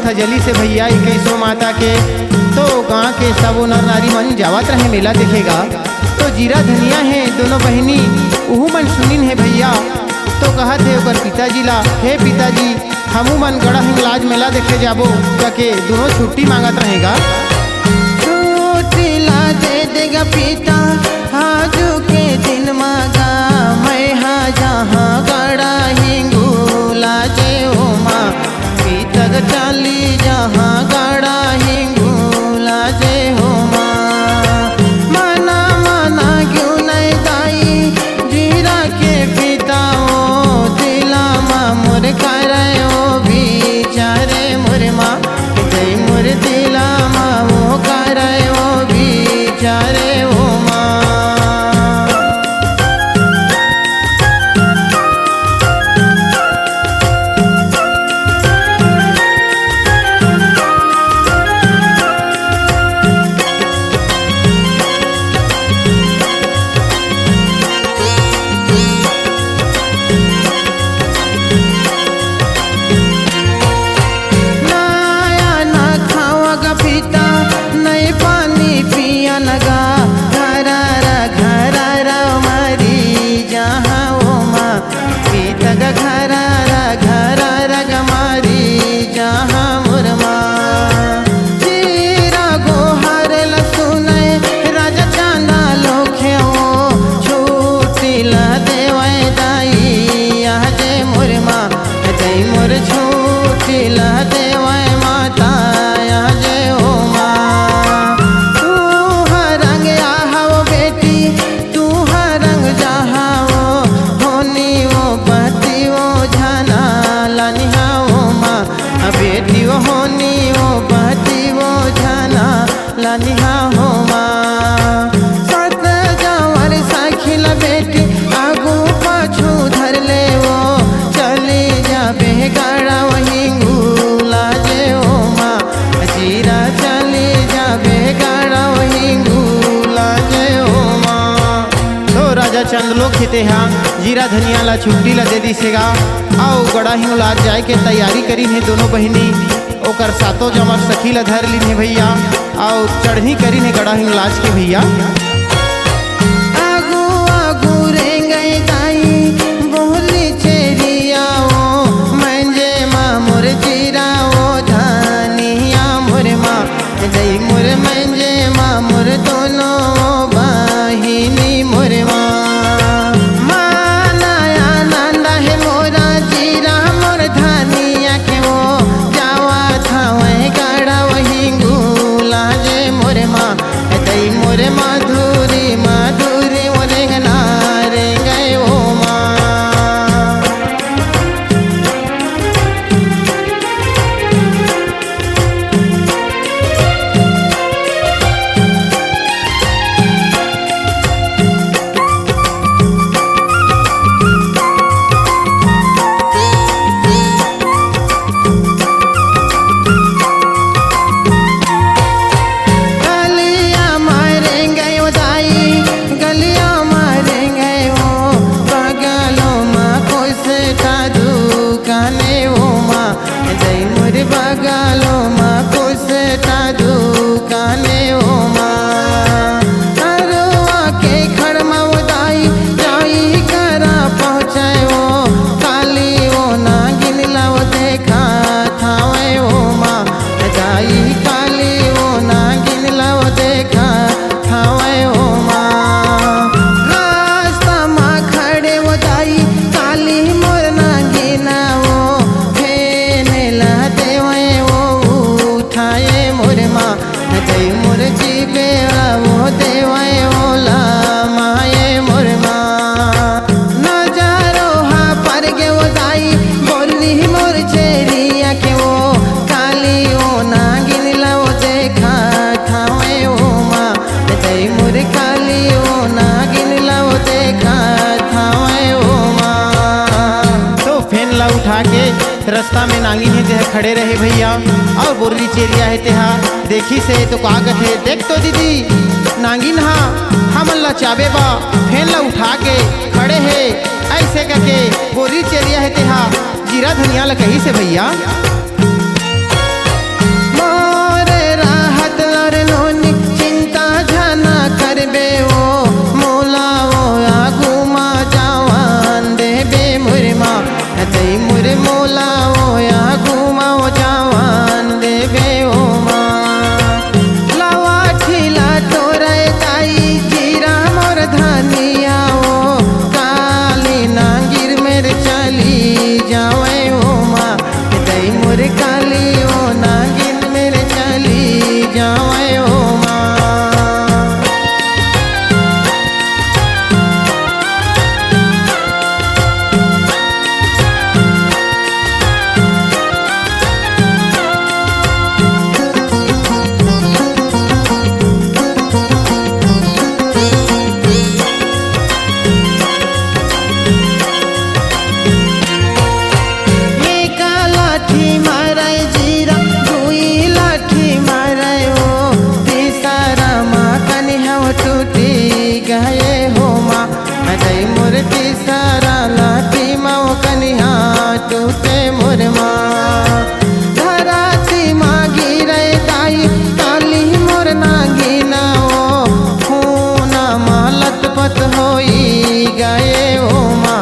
था जल्दी से भैया 21 माता के। तो गांव के सब नर नारी मन जावत रहे मेला देखेगा। तो जीरा धनिया है दोनों बहनी उहू मन सुनिन है भैया। तो कहत है ओकर पिताजी ला, हे पिताजी हमू मन गड़ा हिंगलाज मेला देखे जाबो के दोनों छुट्टी मांगत रहेगा। छुट्टी ला दे देगा पिता आजू के दिन मांगा मैं हाँ जहाँ गड़ा हिंगूला जे हो माँ पिता चली जहाँ गड़ा हिंगूला जे हो माँ। मना मना क्यों नहीं दाई जीरा के पिता ओ दिला माँ मुर करे ओ बिचारे मुर माँ जय मुर दिला माँ वो करे ओ बिचारे ओ माँ। चंद लोग खेते हाँ जीरा धनिया ला छुट्टी ला दे दिसेगा। आओ गड़ा हिंगलाज जाए के तैयारी करी है दोनों बहनी। ओकर सातों जमा सखी ला धर ली है भैया। आओ चढ़नी करी है गड़ा हिंगलाज के भैया। आगू आगू रेंगे दाई बोली चेरिया ओ मंजे माँ मुर जीरा ओ धनिया मुर माँ दई मुर मंजे माँ मुर दोनों बहिनी मुर माँ। माधुरी माधुरी मोरे नारे गए ओ माँ। रास्ता में नांगिन है तेहा खड़े रहे भैया। और बोरली चेरिया है तेहा देखी से तो का कथे देख तो दीदी नांगिन हाँ हमन ला चाबे बा फेन ला उठा के खड़े है ऐसे करके बोरली चेरिया है तेहा जीरा धनिया ला कही से भैया। तीसरा लाठी माओ कन्या टूटे मुरमा धराती मागी रे दाई काली मोर नागी नाओ खूना मालत पत होई गए ओ माँ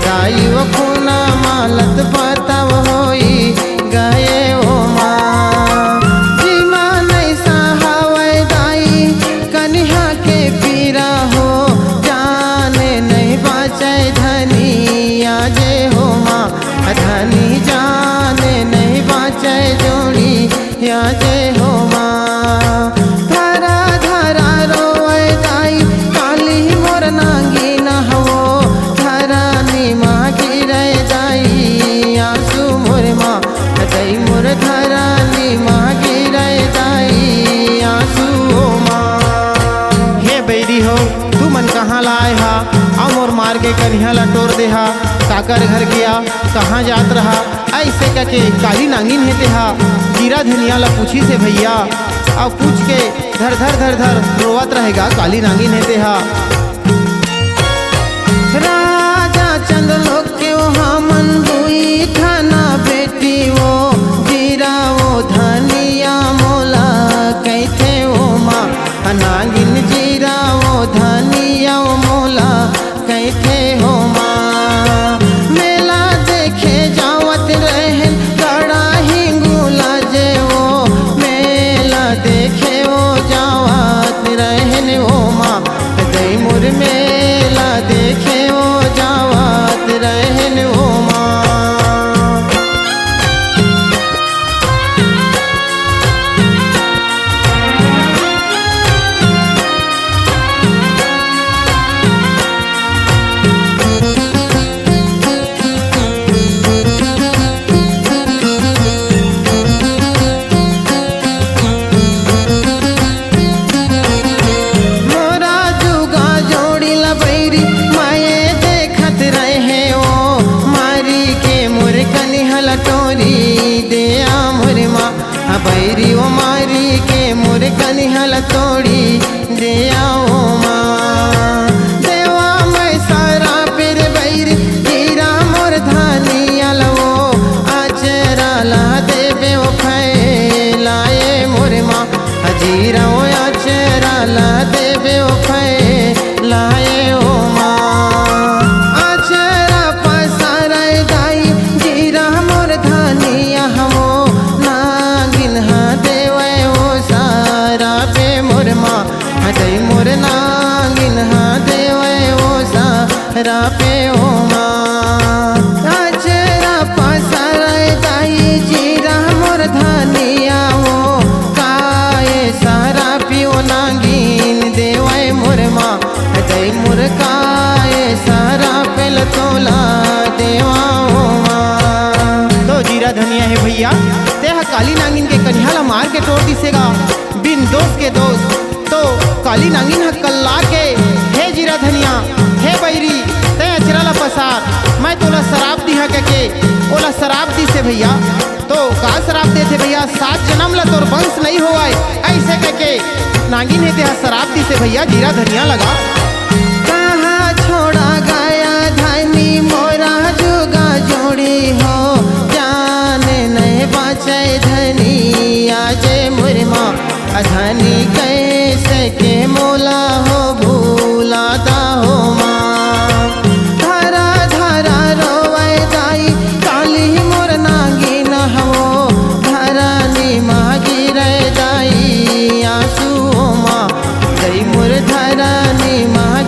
दाई वो खूना मालत पतव होई गए ओ माँ जीमा नहीं सहावे दाई कन्या के पीरा हो जाने नहीं बचे धनिया जे हो माँ धनी जाने नहीं बचे जोड़ी या जे हो माँ धरा धरा रोए दाई काली मोर नांगी न हो धरा नी मागी रे दाई आंसू मोर माँ दई मोर धरा नी मागी रे दाई आंसू ओ माँ हे बैरी हो तू मन कहाँ लाए हा आ मोर मार के कन्या ला टोर दे हा काकर घर गया कहाँ जात रहा ऐसे करके काली नांगिन हेते हा जीरा धनिया ला पूछी से भैया अब पूछ के धर धर धर धर रोवत रहेगा काली नांगिन हेते हा राजा चंद्रलोक के वहाँ मन दुई थाना बेटी वो जीरा वो धनिया मोला कैथे वो माँ नागिन जीरा वो धनिया वो मोला कैथे हो माँ मेला देखे जावत रहन कड़ा हिंगुला जे वो मेला देखे वो जावत रहन वो माँ दई मुर मेला देखे वो जावत रहन वो माँ मोरा जुगा जोड़ी लबैरी माये देखत रहे ओ मारी के मुर कनिहल टोरी दिया मुर माँ बैरी ओ मारी के मुर कनिहल तोड़ी दिया ओ माँ देवा मैं सारा फिर बैरी जीरा मोर धानिया लो आचरा ला देवे ओ फैलाए मोर माँ जीरा ओ आचरा ला देवे ओ फैलाए ओ माँ आचरा पसारे दाई जीरा मोर धानिया हो नागिन हा देवे ओ सारा पे मोर माँ दई मोर नागिन हा देवे ओ सारा पे ओ माँ आचरा पसारे दाई जीरा मोर धानिया हो काए सारा पियो नागिन देवाय मोर माँ दई मोर काए सारा पेल तोला देवा ओ माँ तो जीरा धनिया है भैया ते हा काली नांगिन के कन्या ला मार के तोड़ दिसेगा बिन दोस्त के दोस्त तो काली नांगिन हा कल्ला के हे जीरा धनिया हे बैरी ते अचरा ला पसार मैं तोला शराब दिहा के ओला शराब दी से भैया तो का शराब देते भैया 7 जन्म ला तोर वंश नहीं होए ऐसे करके नागिन हेते हा शराब दी से भैया जीरा धनिया लगा कहाँ छोड़ा गया धनी मोरा जुगा जोड़ी हो जाने नहीं बचे धनी आजे मुरमा धनी कैसे के मोला हो भूलाता हो माँ धरा धरा रोवे दाई काली मोर नागी न हो धरा नी मागी रे दाई आंसू माँ दई मोर धरा नी माँ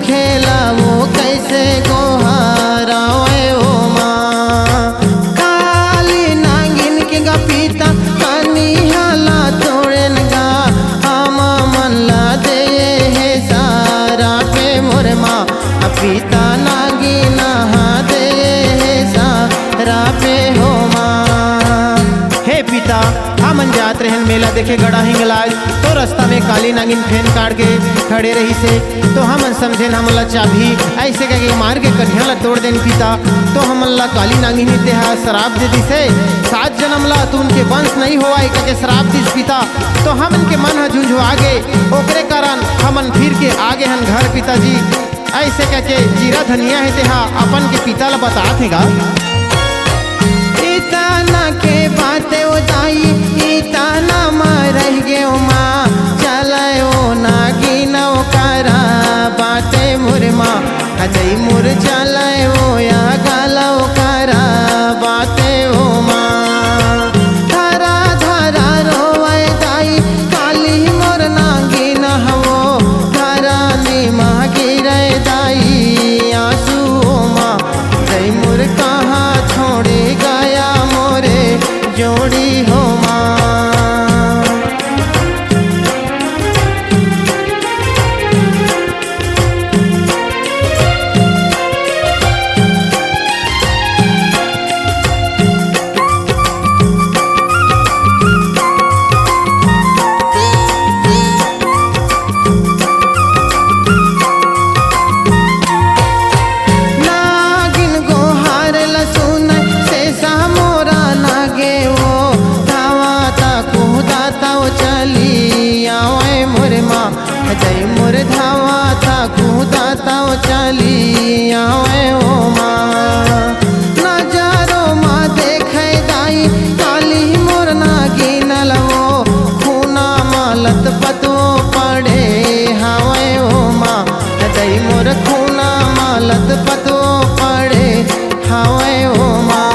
खेला वो कैसे गोहारावे ओ माँ। काली नागिन के गा पिता कानी हाला तोड़न गा हम मन ला दे है सारा पे मोर माँ। पिता नागिन हा दे है सारा पे हो माँ। हे पिता हमन जात रहन मेला देखे गड़ा हिंगलाज, तो रास्ता में काली नागिन फेन काट के खड़े रही से, तो हमन समझेन हमन ला चाभी ऐसे करके मार के कन्या ला तोड़ देन पिता। तो हमन ला काली नागिन ही तेहा शराब दे दिसे, 7 जन्म ला तू उनके वंश नहीं होवा करके शराब दिस पिता। तो हमन के मन ह झुंझुआ गे, ओकरे कारण हमन फिर के आगे हन घर पिताजी। ऐसे करके जीरा धनिया है तेहा अपन के पिता ला बतात हेगा। इतना के बातें ओ दाई इतना रह गे ओ माँ। चले ओ नागिन ओ करा बाटे मोर माँ। अजय मोर चले ओ या गाला ओ करा बाटे ओ माँ। धारा धारा रोवे दाई काली मोर नागिन हवो। धारा नीमा गिरे दाई आंसू ओ माँ। जय मोर कहाँ छोड़े गया मोरे जोड़ी हो माँ। नागिन गोहार लसुन से सामोरा नागे वो। धावा ता कुदाता वो चली आवे मोर माँ। जय मोर धावा था कुदाता वो चली आवे ओ माँ। नजारो माँ देखे दाई काली मोर नागिन लवो। खूना मालत पतो पड़े हावे ओ माँ। जय मोर खूना मालत पतो पड़े हावे ओ माँ।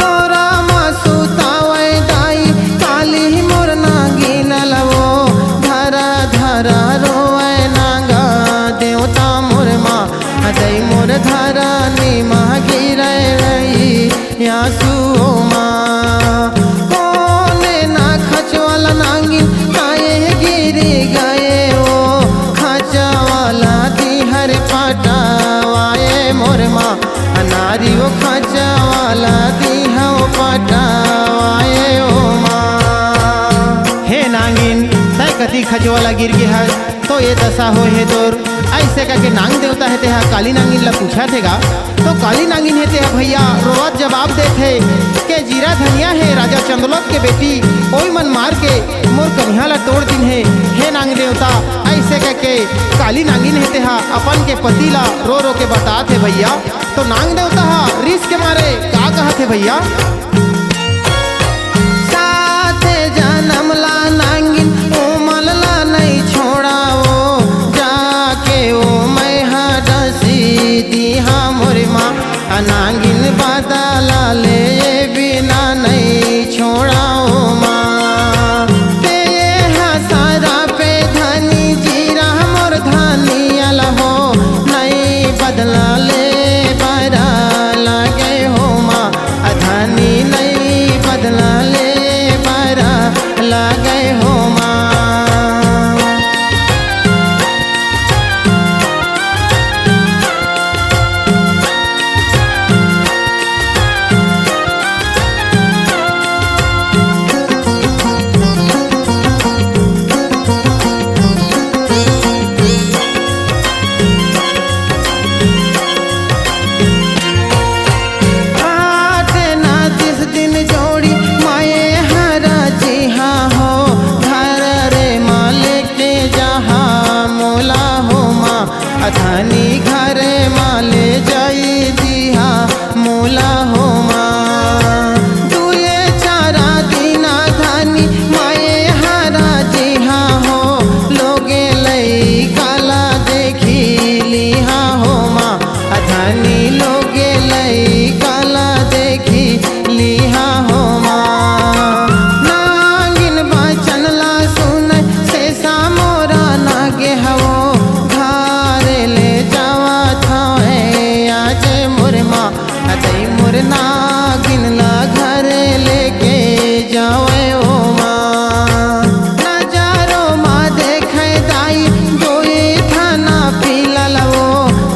तोरा माँ सुतावे दाई काली मोर नागिन लवो। धरा धरा रोवे नागा देवता मोर माँ। जय मोर धरा नीमा गिरे रही आंसू ओ माँ। कोने ना खचवाला नागिन काहे गिरी गए ओ। खचवाला दिहर पटावाए मोर माँ। अनारी ओ खचवाला दिहा पटावाए ओ माँ। हे नागिन तय कति खजवाला गिर गे है, तो ये दशा हो है तोर। ऐसे करके नांग देवता है तेहा काली नागिन ला पूछा थेगा। तो काली नागिन है तेहा भैया रोवत जवाब देथे के जीरा धनिया है राजा चंद्रलोक के बेटी, ओई मन मार के मोर कन्या ला तोड़ दिन है। हे नांग देवता ऐसे करके काली नागिन है तेहा अपन के पति ला रो रो के बतात है भैया। तो नांग देवता हा रिस के मारे का कहत है भैया। साथे जन्म ला नागिन उमल ला नहीं छोड़ाओ। जाके ओ मैं हा डसी दिहा मोर माँ। नागिन बदला ले बिना नहीं छोड़ाओ माँ। ते हा सारा पे धनी जीरा मोर धनिया लहो। नहीं बदला ले बरा लगे हो माँ। धनी मोर नागिन ला घर लेके जावे ओ माँ। नजारो माँ देखे दाई दोई थाना पिलल वो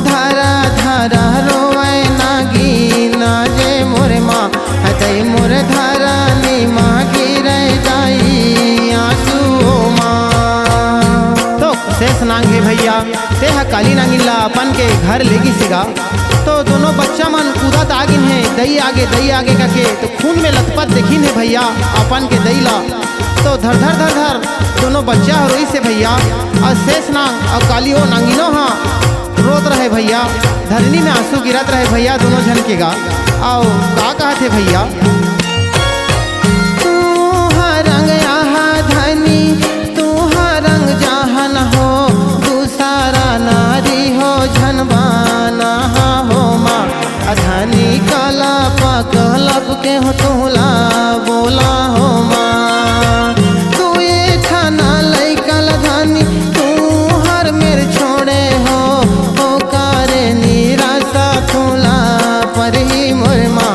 धारा धारा रोवे नागिन जे मोर माँ। हदई मोर धारा नी माँ गिरे दाई आंसू ओ माँ। तो शेष नांग है भैया ते हा काली नागिन ला अपन के घर लेगी सिगा। तो दोनों बच्चा मन कूदत आगिन है दई आगे करके। तो खून में लथपथ देखिन है भैया अपन के दई ला। तो धर धर दोनों बच्चा हो रही से भैया। और शेष नांग और काली हो नागिनो हाँ रोत रहे भैया। धरनी में आंसू गिरत रहे भैया दोनों जन के गा। आओ का कहते भैया तू रंग आहा धनी तू रंग जहन हो दूसरा नारी हो झनबाना हो माँ। धनी काला पकलब के हो तुला बोला हो माँ। तू ये खाना लैकल धनी तू हर मेर छोड़े हो कारे निराशा तुला पर ही मोर माँ।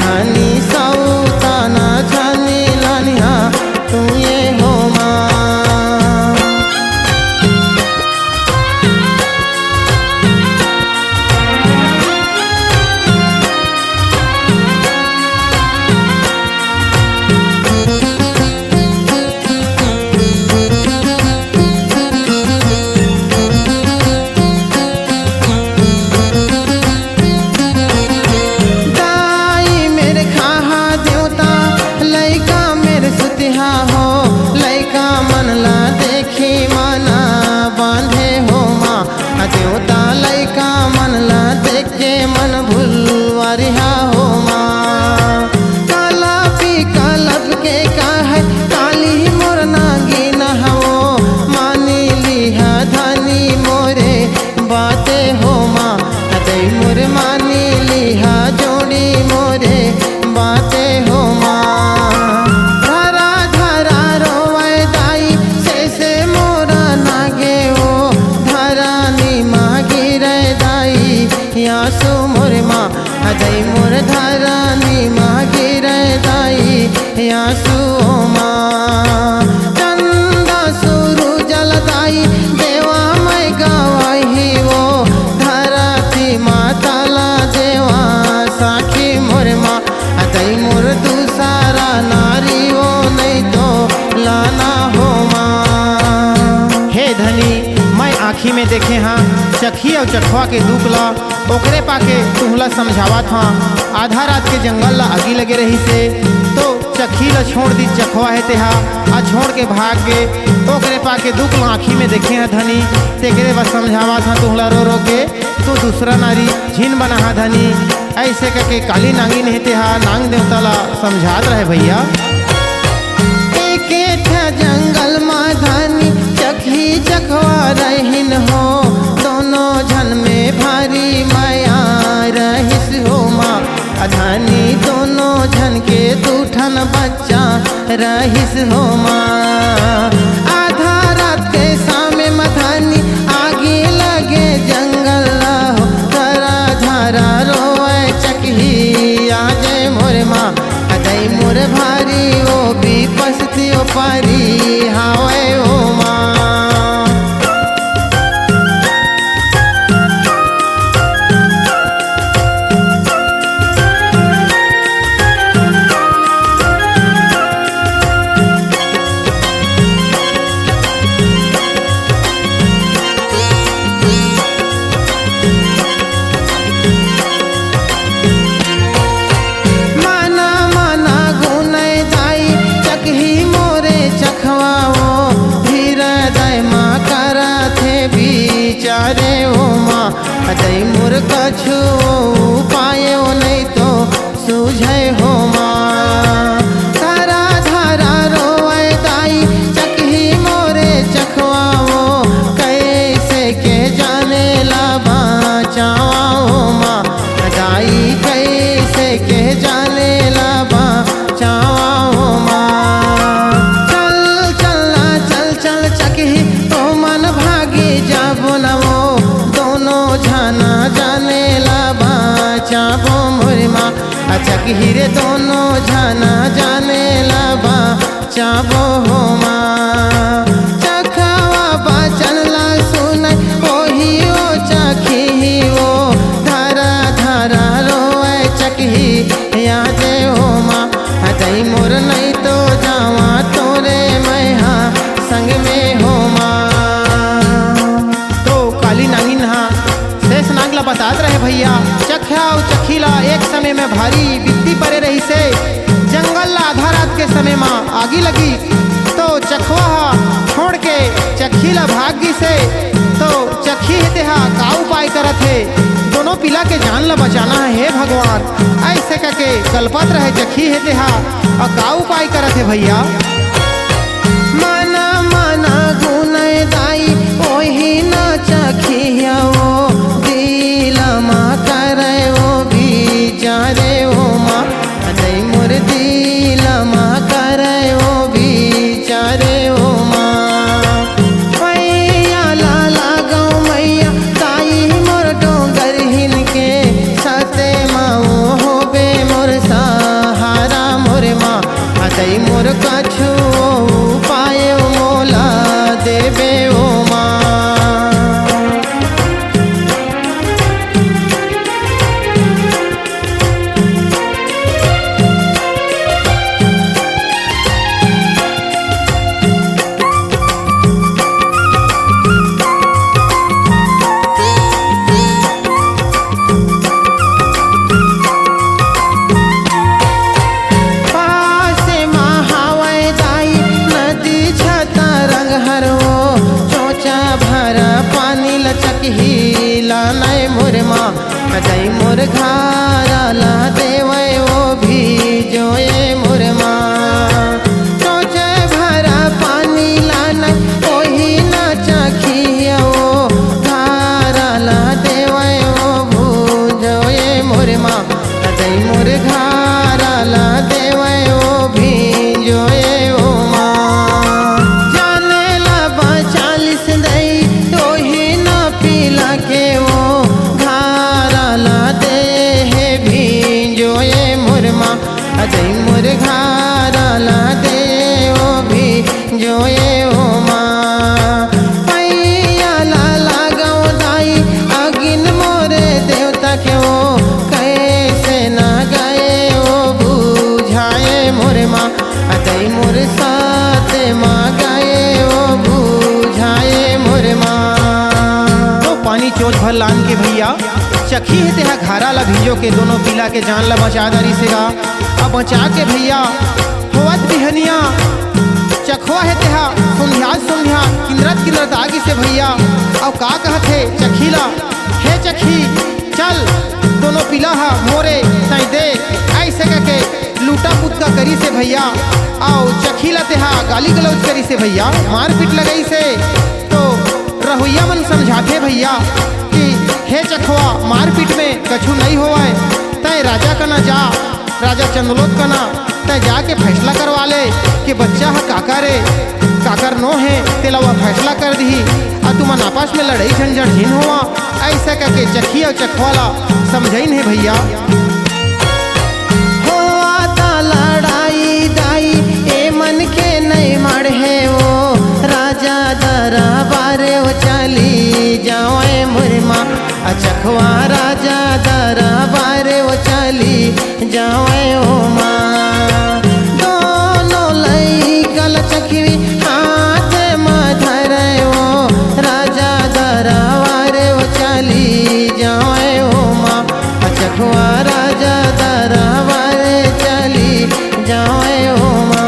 धनी सौताना छनी लानिया तू ये हो माँ। दाई मेरे खाहा देवता लैका मेरे सुतिहा हो लैका मन ला देखी माना बांधे हो माँ। देवता लैका मन ला देख के मन भूलवारिहा हो माँ। काला पी कालब के का है काली मोर नागिन हो मानी लिहा धनी मोरे बाते हो माँ। दई मोर मानी लिहा जोड़ी मोरे बाते हो माँ। धारा धारा रोवे दाई से मोरा नागे ओ धारा नी माँ गिरे दाई आंसू मोर माँ। दई मोर धारा नी माँ गिरे दाई आंसू ओ माँ। चंदा सुरु जल दाई देवा मैं गवाही वो धारा थी माताला देवा साखी मोर माँ। दई मोर दूसरा नारी वो नहीं तो लाना हो माँ। हे धनी मैं आँखी में देखे हाँ चखी और चखवा के दुख ला ओकरे पाके तुहला समझावत हाँ। आधा रात के जंगल ला आगी लगे रही से तो चखी ला छोड़ दी चखवा है तेहा आ छोड़ के भाग के ओकरे पाके दुख ला आँखी में देखे हाँ धनी। तेकरे बस समझावत हाँ तुहला रो रो के तू दूसरा नारी झीन बना हाँ धनी। ऐसे करके काली नांगी नहीं तेहा नांग देवता ला समझात रहे भैया। जंगल माँ धनी चखी चखवा रहिन हो दोनों झन में भारी माया रहिस हो माँ। धनी दोनों झन के दूठन बच्चा रहिस हो माँ। आधा रात के सामे मधनी आगे लगे जंगल हो धारा धारा रोए चकही आजे मोर माँ। दई मोर भारी वो भी पसती ओ पारी हावे ओ माँ। दई मोर कछु पायो नहीं तो सूझे हो माँ। धारा धारा रोए दाई चकही मोरे चखवाओ कैसे के जाने ला बचावा हो माँ। दाई कैसे के जाने ला बचावा हो माँ। चल चलना चल चल चकही तो मन भागी जाबो न वो दोनों जाना जाने ला बचाबो मोर माँ। चकही रे दोनों जाना जाने लबा चाबो हो माँ चखवा बचन ला सुन ओही ओ चखी ओ धारा धारा रोए चकही यादे हो माँ दई मोर नहीं तो जावा तोरे मैहा संग में हो माँ। तो काली नागिन हा शेष नाग ला बतात रहे भैया चख्या और चखीला एक समय में भारी बित्ती परे रही से जंगल ला आधा रात के समय में आगी लगी तो चखवा हा छोड़ के चखीला भागी से तो चखी हेते हा का उपाय करत है दोनों पिला के जान ला बचाना है हे भगवान ऐसे करके कल्पत रहे चखी हेते हा और का उपाय करत है भैया। मना मना गुनै दाई ओही न चखिया ओ दिला माँ करे ओ बिचारे ओ माँ दई मोर दिला माँ करे ओ बिचारे ओ माँ मैया लाला गाँव मैया ताई मोर डोंगर हिन के सते माँ हो बे मोर सहारा मोर माँ दई मोर कछु पाए मोला देवे ओ माँ। पासे महावै दाई नदी छता रंग हरो चोचा भरा पानी लचकही ला नय मोर माँ दई मोर घारा ला देवे ओ भी जोए मोर माँ चोचा भरा पानी ला नय ओही न चखिया ओ घारा ला देवे ओ भूजोए मोर माँ दई मोर घारा ला देवे ओ भी जोए ओ माँ जाने ला 40 दई तो ही न पीला के ओ घारा ला दे है भी जोए मोर माँ दई मोर घारा ला दे ओ भी जोए ओ माँ पैया ला लगाओ दाई अगिन मोरे देवता के ओ कैसे न गए ओ बुझाए मोर माँ दई मोर साथ माँ गए ओ बुझाए मोर माँ। तो पानी चोच भर लान के भैया चखी है तेहा घारा ला भिजो के दोनों पिला के जान ला बचा दरी से गा अब बचा के भैया होवत बिहनिया चखवा है तेहा सुंध्या किंदरत किंदरत आगी से भैया अब का कहत है चखीला हे चखी चल दोनों पिला हा मोरे तई दे ऐसे करके लूटा पुटका करी से भैया आओ चखीला तेहा गाली गलौज करी से भैया मारपीट लगई से तो रहुइया मन समझाते भैया कि हे चखवा मारपीट में कछु नहीं होवाए तय राजा कना जा राजा चंदलोत कना तय जाके फैसला करवा ले कि बच्चा हा काका रे काकर नो है तेला वह फैसला कर दी और तुमन आपस में लड़ाई झंझट झीन हुआ ऐसा करके चखी और चखवाला समझइन है भैया। हो आता लड़ाई दाई ए मन के नहीं मर है वो राजा दरबार वो चली जाए मोर माँ चखवा राजा दरबार वो चली जाए ओ माँ दोनों लई गल चखवी हाथ में धरे ओ राजा दरबार वो चली जाए ओ माँ चखवा राजा दरबार चली जाए ओ माँ।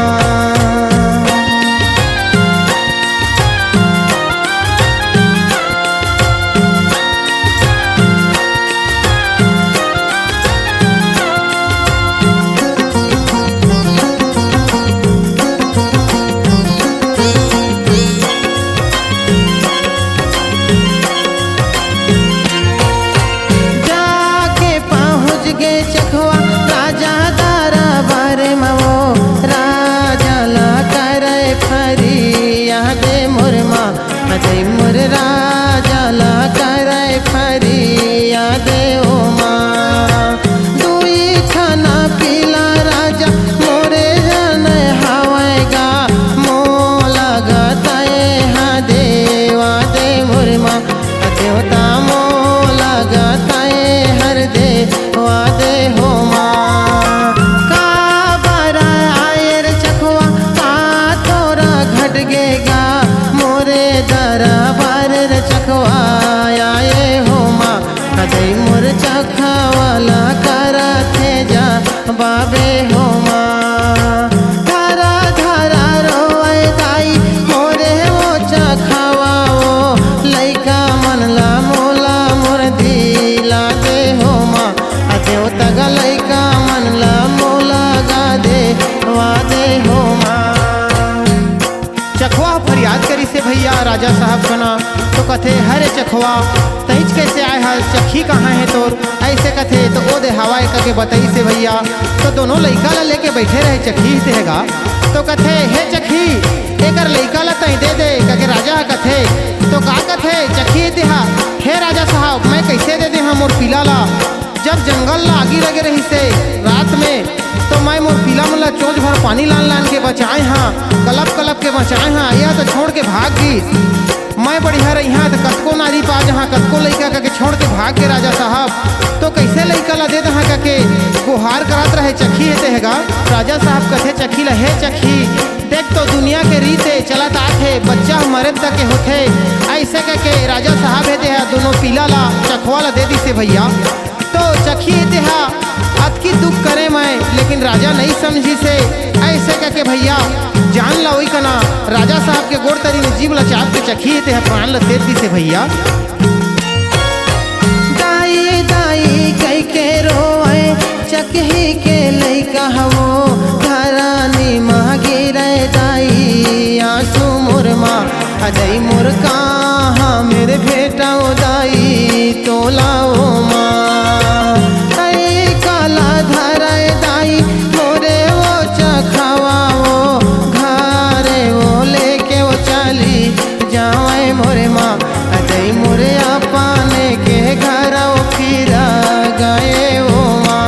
राजा साहब कना तो कथे हरे चखवा तईच कैसे आए हा चखी कहाँ है तोर ऐसे कथे तो ओ दे हवाए के बताई से भैया। तो दोनों लइका ला लेके बैठे रहे चखी से हैगा तो कथे हे चखी एकर लइका ला तई दे दे कके राजा कथे तो का कथे चखी देहा हे राजा साहब मैं कैसे दे दे मोर पीला ला जब जंगल ला आगी लगे रही से रात में तो मैं मोर पीला मन ला चोंच भर पानी लान लान के बचाए हाँ कलप के बचाए हाँ यह तो छोड़ के भाग गई मैं बढ़िया रही हाँ तो कतको नारी पा जहाँ कतको लइका के छोड़ के भाग के राजा साहब तो कैसे लइका ला दे दहा के गुहार करत रहे चखी हेते हैगा। राजा साहब कथे चखी ला हे चखी देख तो दुनिया के रीते चलत आथे बच्चा मरे तक के होथे ऐसे के राजा साहब हेते है दोनों पीला ला चखवा ला दे दी से भैया। तो चखी हेते हा अतकी दुख करे मैं लेकिन राजा नहीं समझी से ऐसे के भैया जान ला वही कना राजा साहब के गोड़ तरी में जीव ला चाप के चखी हेते है प्राण ला दे दी से भैया। दाई दाई कई के रोए चकही के लइका हवो घरानी माँ गिरे दाई आंसू मोर माँ अदई मोर कहाँ मेरे बेटा ओ दाई तोलाओ माँ कई काला धराए दाई मोरे वो चखावा वो घरे वो लेके वो चली जाए मोरे माँ अदई मोरे अपने के घर फिर गए वो माँ।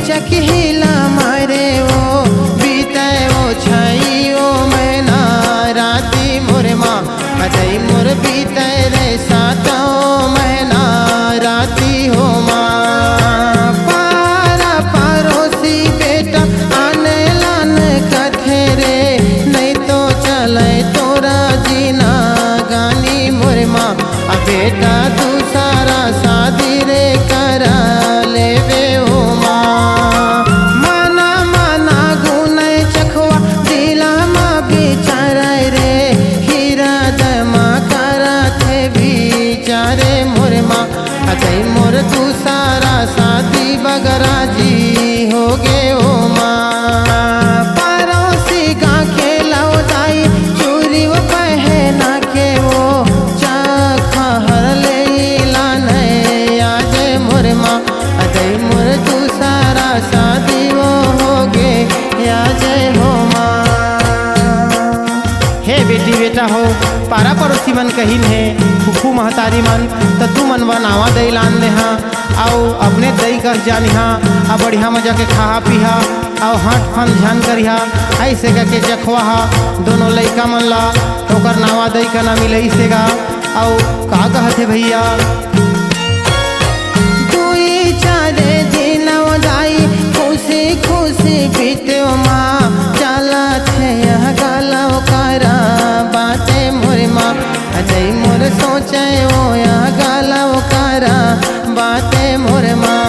चखीला मारे वो बीते वो छई वो मैना राती मोर माँ अजय मोर बीते रे सातो मैना राती हो माँ पारा पड़ोसी बेटा आने लान कथे रे नहीं तो चले तोरा जीना गानी मोर माँ बेटा दूसरा शादी रे करा लेवे हो मोर दूसरा शादी बगरा जी हो गे ओ माँ पड़ोसी का खेलाओ दाई चूरी वो पहना के वो चाखा हर ले लाने आजे मोर माँ अजय मोर दूसरा शादी वो हो गे आजे हो माँ। हे बेटी बेटा हो पारा पड़ोसी मन कहिन है फूफू महतारी मन तो तू मन बनावा दई लान ले हाँ आओ अपने दई कर जानी हाँ आ बढ़िया मजा के खा पीहा आओ हाथ फन ध्यान करिहा ऐसे करके चखवा हा दोनों लइका मन ला ओकर नावा दई का ना मिले सेगा आओ का कहते भैया। दुई चारे दिन दाई खुशी खुशी बीते माँ चला थे यह गला करा बातें मोर माँ अजय मोर सोचे ओ या गाला करा बातें मोर माँ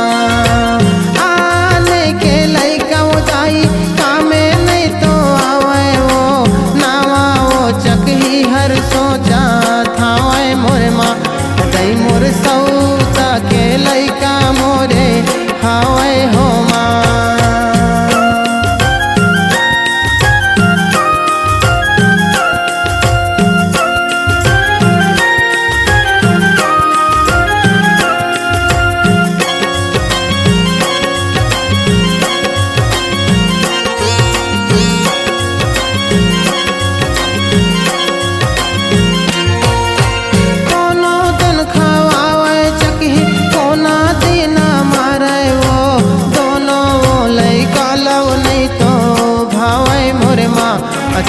आने के लइका वो दाई कामे नहीं तो आवे वो नावा वो चकही हर सोचा था मोर माँ अजय मोर सौता के लइका मोरे हावे हो माँ।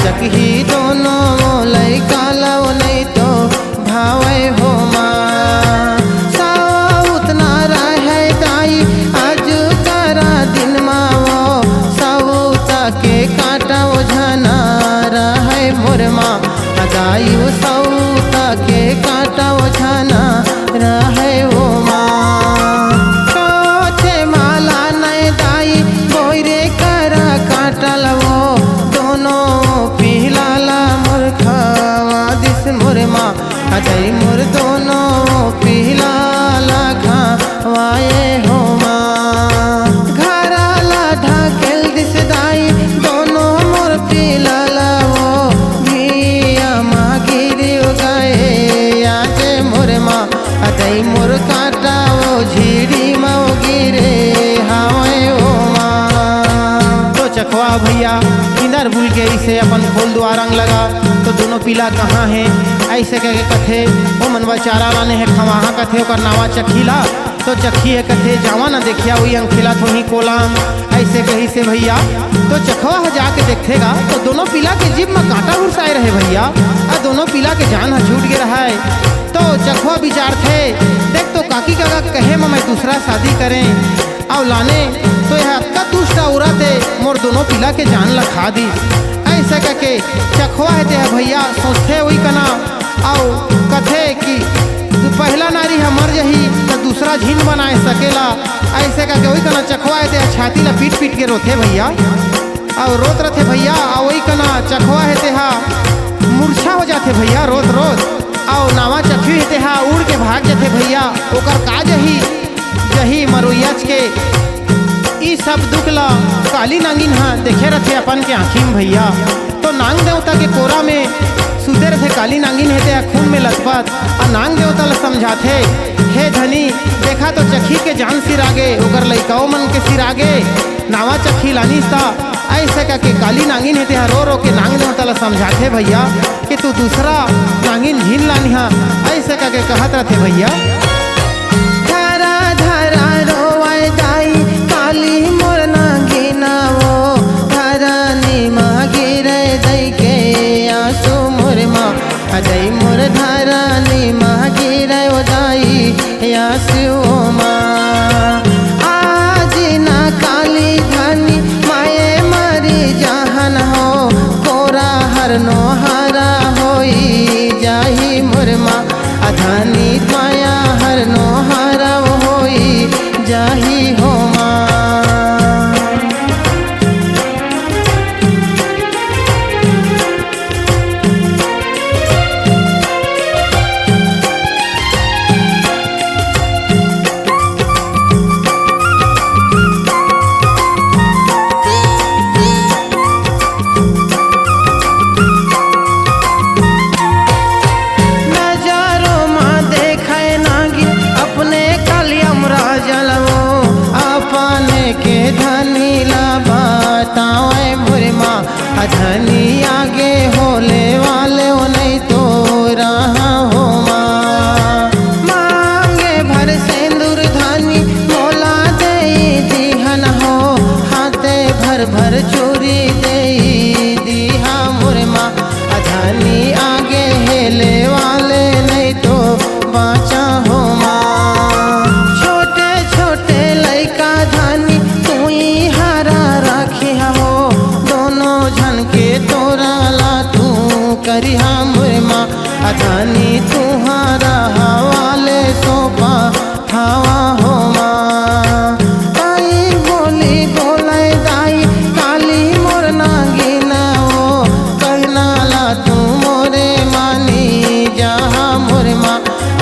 चकही दोनों लइका लो नहीं तो भावे हो माँ सावा उतना रहे दाई आज करा दिन माँ वो सावता के काटा वो झना रहे मोर माँ अदाई वो सौता के काटा वो छाना रहे वो माँ कोठे माला नए दाई बोरे करा काटल वो दोनों पिलाला मुर्खावा दिस मोर माँ अदाई मोर दोनों पिलाला खावाए हो माँ घराला ढाकेल दिस दाई दोनों मोर पिलाला वो भिया माँ गिरी गए आजे मोर माँ अदाई मोर काटा वो झीरी माँ गिरे हावे ओ माँ। तो चखवा भैया किधर भूल के इसे अपन खोल दुआ रंग लगा तो दोनों पीला कहाँ है ऐसे कह के कथे वो मनवा चारा लाने है खवाहा कथे ओकर नावा चखीला तो चखी है कथे जावा न देखिया वही अंखिला तो ही कोलाम ऐसे कही से भैया तो चखवा जाके देखेगा तो दोनों पीला के जीभ में कांटा घुसाए रहे भैया और दोनों पीला के जान छूट गया रहा है। तो चखवा विचार थे देख तो काकी काका कहे मैं दूसरा शादी करें और लाने तो यह अक्का दूसरा उड़ा थे मोर दोनों पीला के जान लखा दी ऐसा करके चखवा है ते भैया सोचते वही कना आओ कथे कि तू पहला नारी है मर जही तो दूसरा झीन बनाए सकेला ऐसे करके वही कना चखवा है ते छाती ला पीट पीट के रोते भैया और रोत रहे भैया और वही कना चखवा है ते मूर्छा हो जाते भैया रोत रोत और नावा चखी है ते उड़ के भाग जाते भैया ओकर का जही मरोइयाच के ई सब दुख ला काली नांगिन हाँ देखे रथे अपन के आँखी में भैया तो नांग देवता के कोरा में सुते रथे काली नांगिन हेते खून में लथपथ और नांग देवता ला समझाते हे धनी देखा तो चखी के जान सिर आगे ओकर लइकाओ मन के सिर आगे नावा चखी लानीस था ऐसे का के काली नांगिन हेते रो रो के नांग देवता ला समझाते भैया कि तू दूसरा नांगिन झीन लानी हाँ ऐसे का के कहत रथे भैया धरा धरा रोवाए दाई काली मोर नागिना वो धरानी माँ गिरे दई के आंसू मोर माँ अदई मोर धरानी माँ गिरे वो दाई आंसू माँ आज ना काली धनी माए मरी जहन हो कोरा हरनो हरा होई जाही मोर माँ अधानी माया हरनो हरा होई जाही हो माँ। नजारों माँ देखे नागी अपने कलियम राजलवो अपने के धनी ला बताए मोरे माँ अधनी आगे होले वाले हो नहीं तो रहा हो माँ मांगे भर सिंदूर धनी मोला दे दिहन हो हाथे भर भर चूरी दे दिहा मोरे माँ अधनी आगे हेले वाले नहीं तो बाचा हो माँ छोटे छोटे लइका धनी तू ही हरा राखी हो दोनों झन के तोरा ला तू करिहा मोरे माँ अधनी तुम्हारा हवाले सोपा हवा हो माँ ताई बोली बोले दाई काली मोर नागिना हो कहना ला तू मोरे मानी जहा मोरे माँ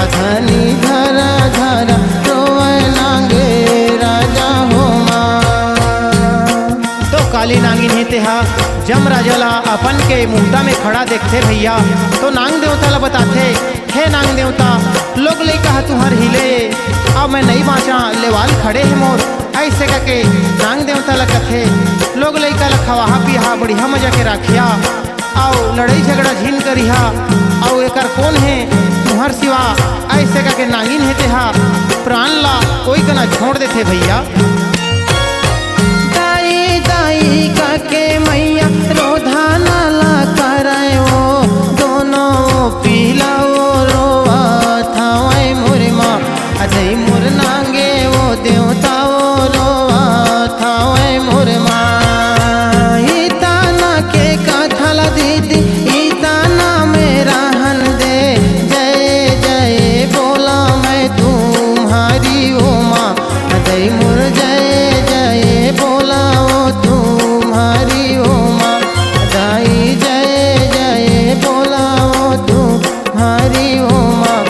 अधनी धरा धरा रोवे नागे राजा हो माँ। तो काली नागिन हेते जम राजला अपन के मुंडा में खड़ा देखते भैया तो नांग देवता ला बताते हे नांग देवता लोग ले कहा तुहर हिले अब मैं नहीं बाँचा लेवाल खड़े है मोर ऐसे करके नांग देवता ला कथे लोग ले का खवाहा पिहा बढ़िया मजा के राखिया आओ लड़ाई झगड़ा झीन करिहा आओ एकर कौन है तुहर सिवा ऐसे करके नागिन हेते प्राण ला कोई कना छोड़ देते भैया। दाई दाई काके मैया रोधाना ला कराए वो दोनों पीला वो रोवा थावे मोरे माँ अदई मोर नांगे वो देवता वो रोवा थावे मोरे माँ इताना के काथला दीदी इताना में उमा